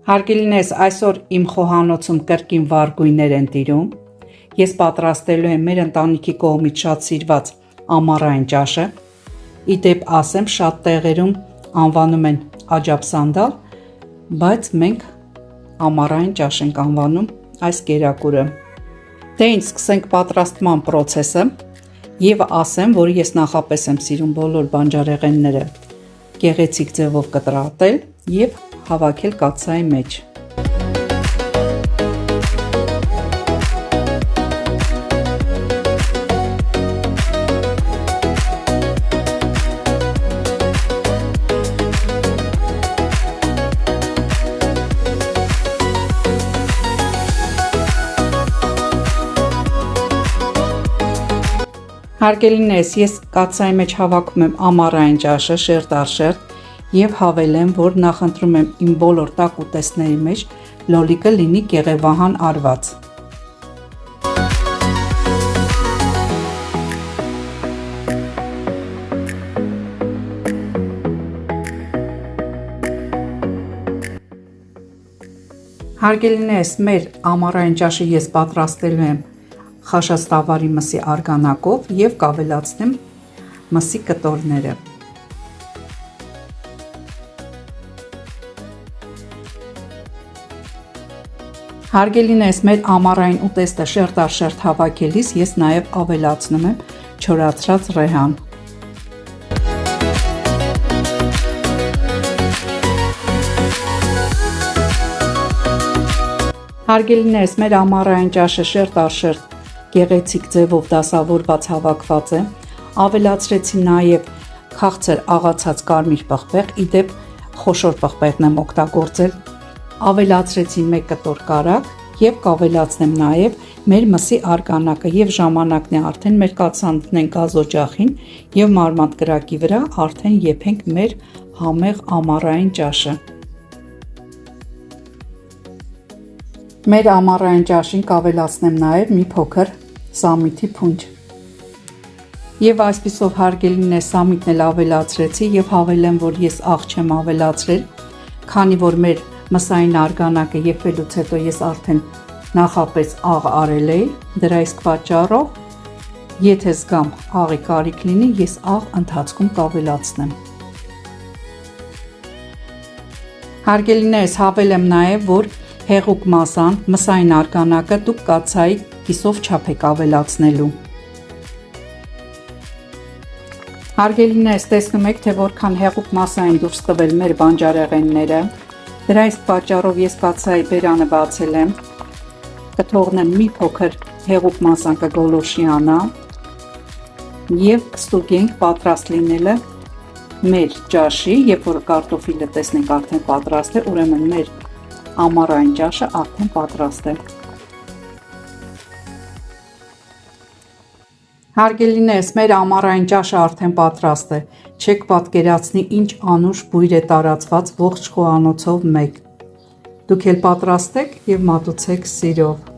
Հարգելիներս, այսօր իմ խոհանոցում կրկին վառ գույներ են տիրում։ Ես պատրաստելու եմ մեր ընտանիքի կողմից շատ սիրված ամառային ճաշը։ Ի դեպ ասեմ, շատ տեղերում անվանում են աջափսանդալ, բայց մենք ամառային ճաշ ենք անվանում այս կերակուրը։ Դե ինչ, սկսենք պատրաստման process-ը եւ ասեմ, որ ես նախապես եմ սիրում բոլոր բանջարեղենները գեղեցիկ ձևով կտրատել եւ հավաքել կաթսայի մեջ։ Հարգելիներս, ես կաթսայի մեջ հավաքում եմ ամառային ճաշը շերտ առ շերտ եւ հավելեմ, որ նախընտրում եմ իմ բոլոր տաք ուտեստների մեջ լոլիկը լինի գեղևահան արված։ Հարգելիներս, մեր ամառային ճաշը ես պատրաստելու եմ խաշած տավարի մսի արգանակով եւ կավելացնեմ մսի կտորները։ Հարգելիներս, մեր ամառային ուտեստը շերտ առ շերտ հավաքելիս ես նաև ավելացնում եմ չորացրած ռեհան։ Հարգելիներս, մեր ամառային ճաշը շերտ առ շերտ գեղեցիկ ձևով դասավորված հավաքված է։ Ավելացրեցի նաև քաղցր աղացած կարմիր պղպեղ, ի դեպ խոշոր պղպեղն եմ օգտագործել։ Ավելացրեցի 1 կտոր կարագ եւ կավելացնեմ նաեւ մեր մսի արգանակը եւ ժամանակն է արդեն մեր կացանդնենք գազօջախին եւ մարմանդ կրակի վրա արդեն եփենք մեր համեղ ամառային ճաշը։ Մեր ամառային ճաշին կավելացնեմ նաեւ մի փոքր սամիթի փունջ։ Եվ այսպիսով հարգելիներ սամիթն էլ ավելացրեցի եւ հավելեմ, որ ես աղ չեմ ավելացրել, քանի որ մեր մսային արգանակը եփելուց հետո ես արդեն նախապես աղ արել էի, դրա իսկ պատճառով, եթե զգամ աղի կարիք լինի, ես աղ ընթացքում կավելացնեմ։ Հարգելիներս, հավելեմ նաև, որ հեղուկ մասան, մսային արգանակը դուք կաթսայի կիսով չափ եք ավելացնելու։ Հարգելիներս, տեսնում եք, թե որքան հեղուկ մասա են դուրս տվել մեր բանջարեղենները։ Դրա իսկ պատճառով ես կաթսայի բերանը բացել եմ, կթողնեմ մի փոքր հեղուկ մասան կգոլորշիանա եւ կստուգենք պատրաստ լինելը մեր ճաշի, երբ որ կարտոֆիլը տեսնենք արդեն պատրաստ է, ուրեմն մեր ամառային ճաշը արդեն պատրաստ է։ Հարգելիներս, մեր ամառային ճաշը արդեն պատրաստ է, չեք պատկերացնի ինչ անուշ բույր է տարածված ողջ խոհանոցով մեկ։ Դուք էլ պատրաստեք եւ մատուցեք սիրով։